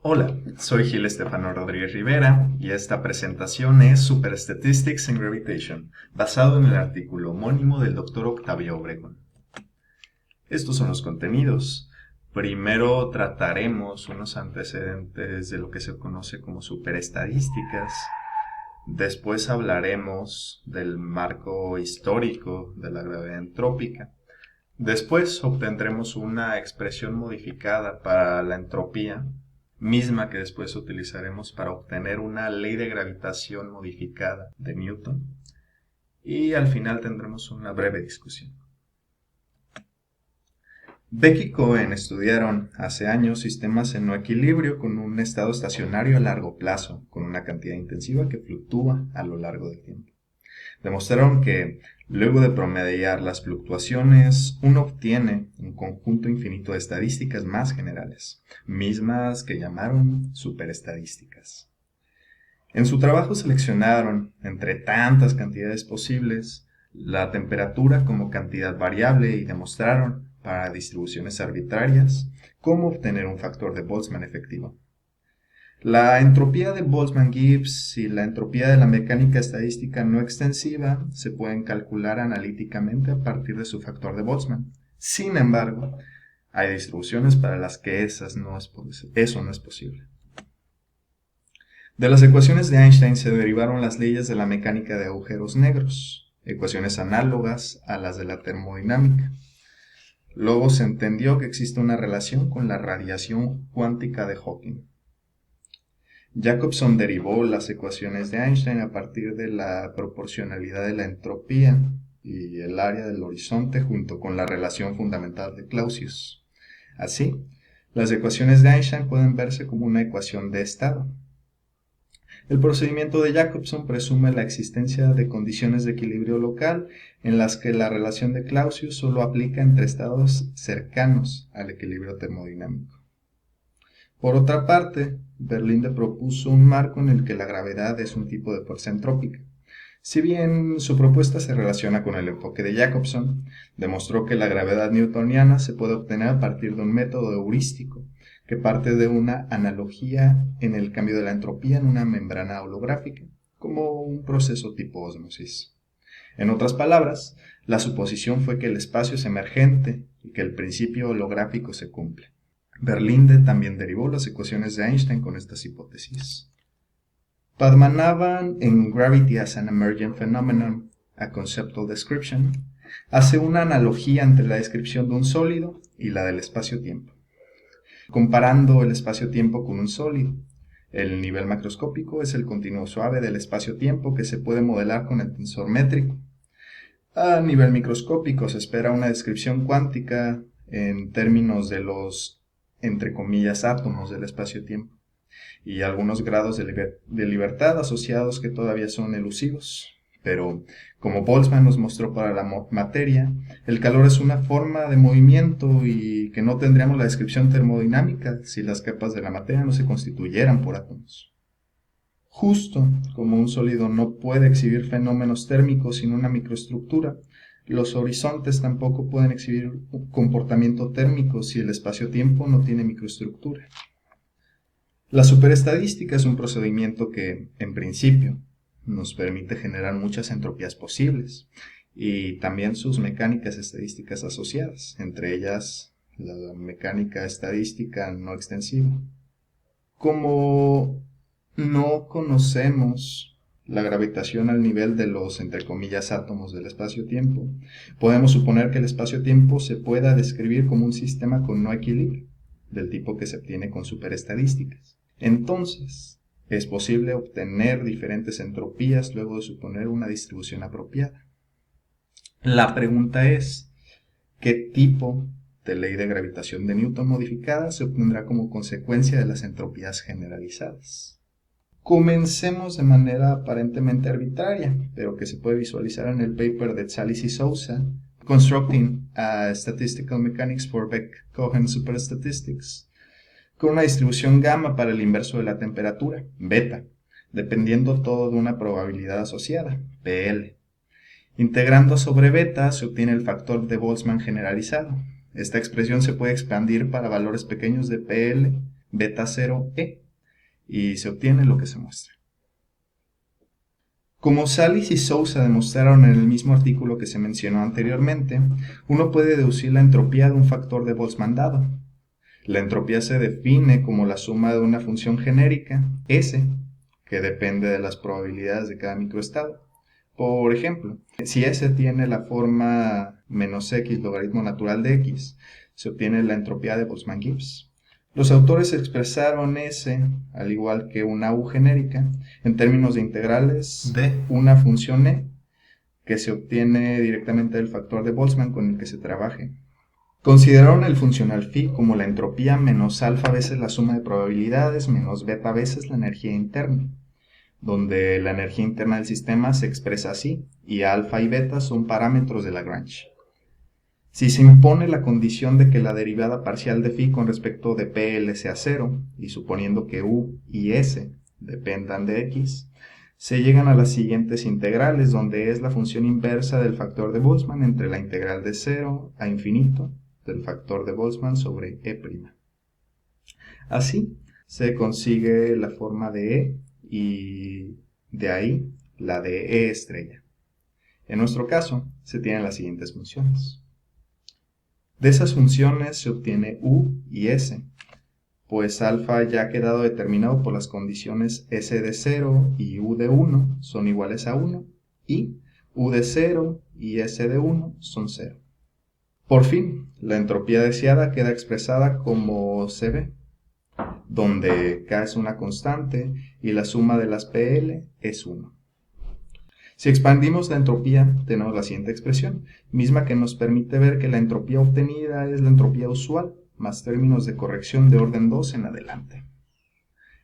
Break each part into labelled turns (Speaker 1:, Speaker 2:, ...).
Speaker 1: Hola, soy Gil Estefano Rodríguez Rivera y esta presentación es Super Statistics in Gravitation, basado en el artículo homónimo del Dr. Octavio Obregón. Estos son los contenidos. Primero trataremos unos antecedentes de lo que se conoce como superestadísticas. Después hablaremos del marco histórico de la gravedad entrópica. Después obtendremos una expresión modificada para la entropía, misma que después utilizaremos para obtener una ley de gravitación modificada de Newton. Y al final tendremos una breve discusión. Beck y Cohen estudiaron hace años sistemas en no equilibrio con un estado estacionario a largo plazo, con una cantidad intensiva que fluctúa a lo largo del tiempo. Demostraron que, luego de promediar las fluctuaciones, uno obtiene un conjunto infinito de estadísticas más generales, mismas que llamaron superestadísticas. En su trabajo seleccionaron, entre tantas cantidades posibles, la temperatura como cantidad variable y demostraron, para distribuciones arbitrarias, cómo obtener un factor de Boltzmann efectivo. La entropía de Boltzmann-Gibbs y la entropía de la mecánica estadística no extensiva se pueden calcular analíticamente a partir de su factor de Boltzmann. Sin embargo, hay distribuciones para las que eso no es posible. De las ecuaciones de Einstein se derivaron las leyes de la mecánica de agujeros negros, ecuaciones análogas a las de la termodinámica. Luego se entendió que existe una relación con la radiación cuántica de Hawking. Jacobson derivó las ecuaciones de Einstein a partir de la proporcionalidad de la entropía y el área del horizonte junto con la relación fundamental de Clausius. Así, las ecuaciones de Einstein pueden verse como una ecuación de estado. El procedimiento de Jacobson presume la existencia de condiciones de equilibrio local en las que la relación de Clausius solo aplica entre estados cercanos al equilibrio termodinámico. Por otra parte, Berlinde propuso un marco en el que la gravedad es un tipo de fuerza entrópica. Si bien su propuesta se relaciona con el enfoque de Jacobson, demostró que la gravedad newtoniana se puede obtener a partir de un método heurístico que parte de una analogía en el cambio de la entropía en una membrana holográfica, como un proceso tipo ósmosis. En otras palabras, la suposición fue que el espacio es emergente y que el principio holográfico se cumple. Berlinde también derivó las ecuaciones de Einstein con estas hipótesis. Padmanabhan, en Gravity as an Emergent Phenomenon, a Conceptual Description, hace una analogía entre la descripción de un sólido y la del espacio-tiempo, comparando el espacio-tiempo con un sólido. El nivel macroscópico es el continuo suave del espacio-tiempo que se puede modelar con el tensor métrico. A nivel microscópico se espera una descripción cuántica en términos de los, entre comillas, átomos del espacio-tiempo y algunos grados de libertad asociados que todavía son elusivos. Pero, como Boltzmann nos mostró para la materia, el calor es una forma de movimiento y que no tendríamos la descripción termodinámica si las capas de la materia no se constituyeran por átomos. Justo como un sólido no puede exhibir fenómenos térmicos sin una microestructura, los horizontes tampoco pueden exhibir un comportamiento térmico si el espacio-tiempo no tiene microestructura. La superestadística es un procedimiento que, en principio, nos permite generar muchas entropías posibles y también sus mecánicas estadísticas asociadas, entre ellas la mecánica estadística no extensiva. Como no conocemos la gravitación al nivel de los, entre comillas, átomos del espacio-tiempo, podemos suponer que el espacio-tiempo se pueda describir como un sistema con no equilibrio, del tipo que se obtiene con superestadísticas. Entonces, es posible obtener diferentes entropías luego de suponer una distribución apropiada. La pregunta es, ¿qué tipo de ley de gravitación de Newton modificada se obtendrá como consecuencia de las entropías generalizadas? Comencemos de manera aparentemente arbitraria, pero que se puede visualizar en el paper de Challis y Sousa, Constructing a Statistical Mechanics for Beck-Cohen Superstatistics, con una distribución gamma para el inverso de la temperatura, beta, dependiendo todo de una probabilidad asociada, PL. Integrando sobre beta se obtiene el factor de Boltzmann generalizado. Esta expresión se puede expandir para valores pequeños de PL beta 0e, y se obtiene lo que se muestra. Como Salis y Sousa demostraron en el mismo artículo que se mencionó anteriormente, uno puede deducir la entropía de un factor de Boltzmann dado. La entropía se define como la suma de una función genérica, S, que depende de las probabilidades de cada microestado. Por ejemplo, si S tiene la forma menos x logaritmo natural de x, se obtiene la entropía de Boltzmann-Gibbs. Los autores expresaron S, al igual que una U genérica, en términos de integrales de una función E, que se obtiene directamente del factor de Boltzmann con el que se trabaje. Consideraron el funcional phi como la entropía menos alfa veces la suma de probabilidades menos beta veces la energía interna, donde la energía interna del sistema se expresa así, y alfa y beta son parámetros de Lagrange. Si se impone la condición de que la derivada parcial de phi con respecto de PL sea cero, y suponiendo que U y S dependan de x, se llegan a las siguientes integrales, donde es la función inversa del factor de Boltzmann entre la integral de 0 a infinito del factor de Boltzmann sobre E'. Así se consigue la forma de E y de ahí la de E estrella. En nuestro caso, se tienen las siguientes funciones. De esas funciones se obtiene U y S, pues alfa ya ha quedado determinado por las condiciones S de 0 y U de 1 son iguales a 1, y U de 0 y S de 1 son 0. Por fin, la entropía deseada queda expresada como CB, donde K es una constante y la suma de las PL es 1. Si expandimos la entropía, tenemos la siguiente expresión, misma que nos permite ver que la entropía obtenida es la entropía usual, más términos de corrección de orden 2 en adelante.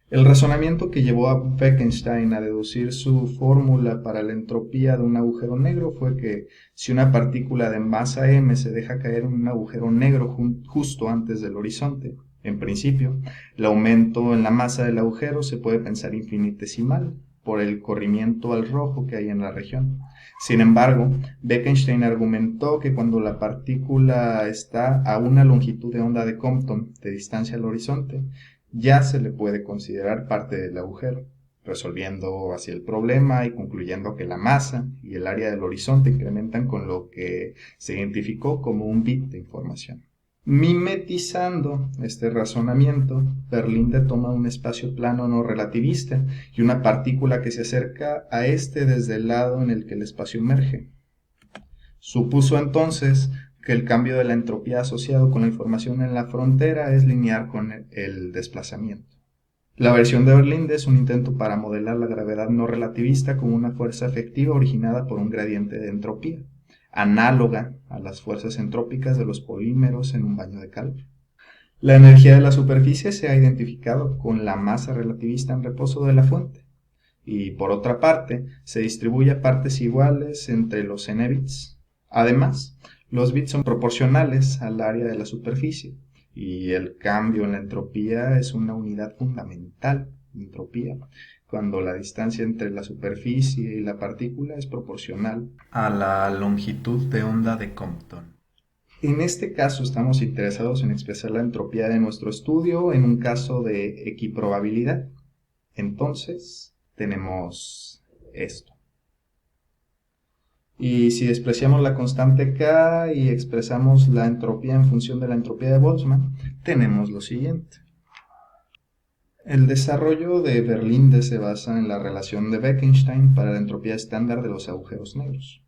Speaker 1: El razonamiento que llevó a Bekenstein a deducir su fórmula para la entropía de un agujero negro fue que si una partícula de masa m se deja caer en un agujero negro justo antes del horizonte, en principio, el aumento en la masa del agujero se puede pensar infinitesimal por el corrimiento al rojo que hay en la región. Sin embargo, Bekenstein argumentó que cuando la partícula está a una longitud de onda de Compton de distancia al horizonte, ya se le puede considerar parte del agujero, resolviendo así el problema y concluyendo que la masa y el área del horizonte incrementan con lo que se identificó como un bit de información. Mimetizando este razonamiento, Berlinde toma un espacio plano no relativista y una partícula que se acerca a este desde el lado en el que el espacio emerge. Supuso entonces que el cambio de la entropía asociado con la información en la frontera es lineal con el desplazamiento. La versión de Berlinde es un intento para modelar la gravedad no relativista como una fuerza efectiva originada por un gradiente de entropía, análoga a las fuerzas entrópicas de los polímeros en un baño de calor. La energía de la superficie se ha identificado con la masa relativista en reposo de la fuente, y por otra parte se distribuye a partes iguales entre los n bits. Además, los bits son proporcionales al área de la superficie, y el cambio en la entropía es una unidad fundamental de entropía, cuando la distancia entre la superficie y la partícula es proporcional a la longitud de onda de Compton. En este caso estamos interesados en expresar la entropía de nuestro estudio en un caso de equiprobabilidad. Entonces, tenemos esto. Y si despreciamos la constante K y expresamos la entropía en función de la entropía de Boltzmann, tenemos lo siguiente. El desarrollo de Berlinde se basa en la relación de Bekenstein para la entropía estándar de los agujeros negros.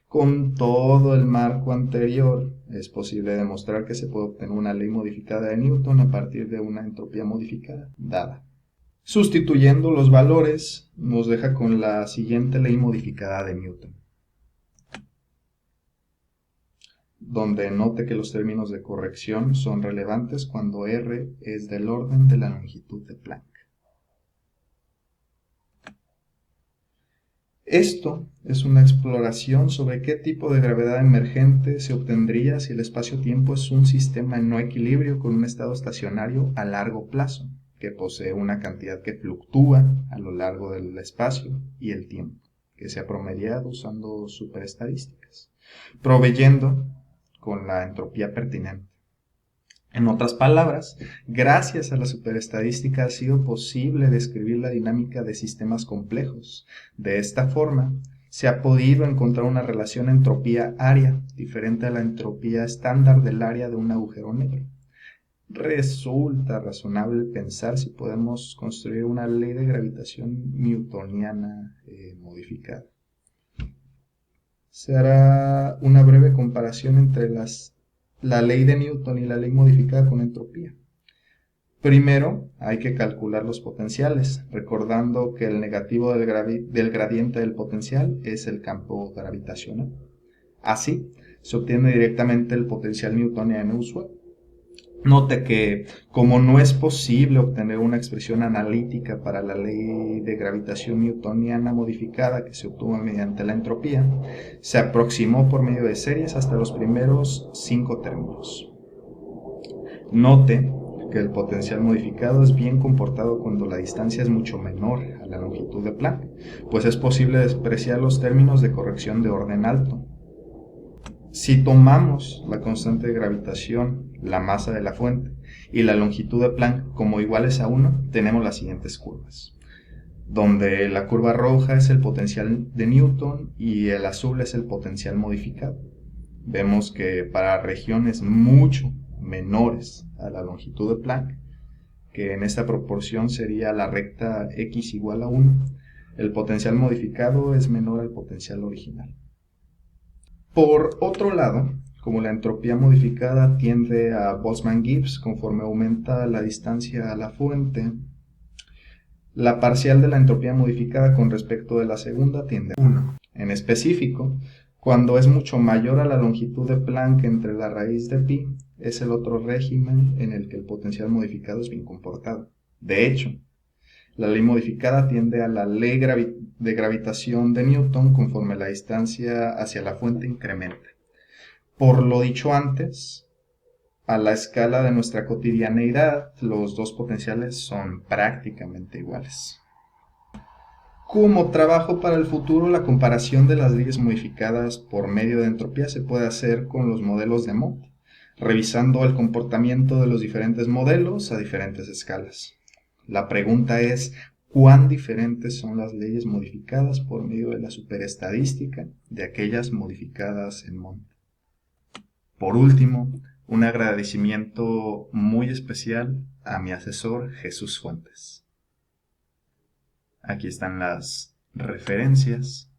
Speaker 1: Con todo el marco anterior, es posible demostrar que se puede obtener una ley modificada de Newton a partir de una entropía modificada dada. Sustituyendo los valores, nos deja con la siguiente ley modificada de Newton, donde note que los términos de corrección son relevantes cuando R es del orden de la longitud de Planck. Esto es una exploración sobre qué tipo de gravedad emergente se obtendría si el espacio-tiempo es un sistema en no equilibrio con un estado estacionario a largo plazo, que posee una cantidad que fluctúa a lo largo del espacio y el tiempo, que se ha promediado usando superestadísticas, proveyendo con la entropía pertinente. En otras palabras, gracias a la superestadística ha sido posible describir la dinámica de sistemas complejos. De esta forma, se ha podido encontrar una relación entropía-área diferente a la entropía estándar del área de un agujero negro. Resulta razonable pensar si podemos construir una ley de gravitación newtoniana modificada. Se hará una breve comparación entre la ley de Newton y la ley modificada con entropía. Primero, hay que calcular los potenciales, recordando que el negativo del gradiente del potencial es el campo gravitacional. Así, se obtiene directamente el potencial newtoniano usual. Note que, como no es posible obtener una expresión analítica para la ley de gravitación newtoniana modificada que se obtuvo mediante la entropía, se aproximó por medio de series hasta los primeros 5 términos. Note que el potencial modificado es bien comportado cuando la distancia es mucho menor a la longitud de Planck, pues es posible despreciar los términos de corrección de orden alto. Si tomamos la constante de gravitación, la masa de la fuente y la longitud de Planck como iguales a 1, tenemos las siguientes curvas, donde la curva roja es el potencial de Newton y el azul es el potencial modificado. Vemos que para regiones mucho menores a la longitud de Planck, que en esta proporción sería la recta x igual a 1, el potencial modificado es menor al potencial original. Por otro lado, como la entropía modificada tiende a Boltzmann-Gibbs conforme aumenta la distancia a la fuente, la parcial de la entropía modificada con respecto de la segunda tiende a 1. En específico, cuando es mucho mayor a la longitud de Planck entre la raíz de pi, es el otro régimen en el que el potencial modificado es bien comportado. De hecho, la ley modificada tiende a la ley de gravitación de Newton conforme la distancia hacia la fuente incrementa. Por lo dicho antes, a la escala de nuestra cotidianeidad, los dos potenciales son prácticamente iguales. Como trabajo para el futuro, la comparación de las leyes modificadas por medio de entropía se puede hacer con los modelos de Mott, revisando el comportamiento de los diferentes modelos a diferentes escalas. La pregunta es, ¿cuán diferentes son las leyes modificadas por medio de la superestadística de aquellas modificadas en Mott? Por último, un agradecimiento muy especial a mi asesor Jesús Fuentes. Aquí están las referencias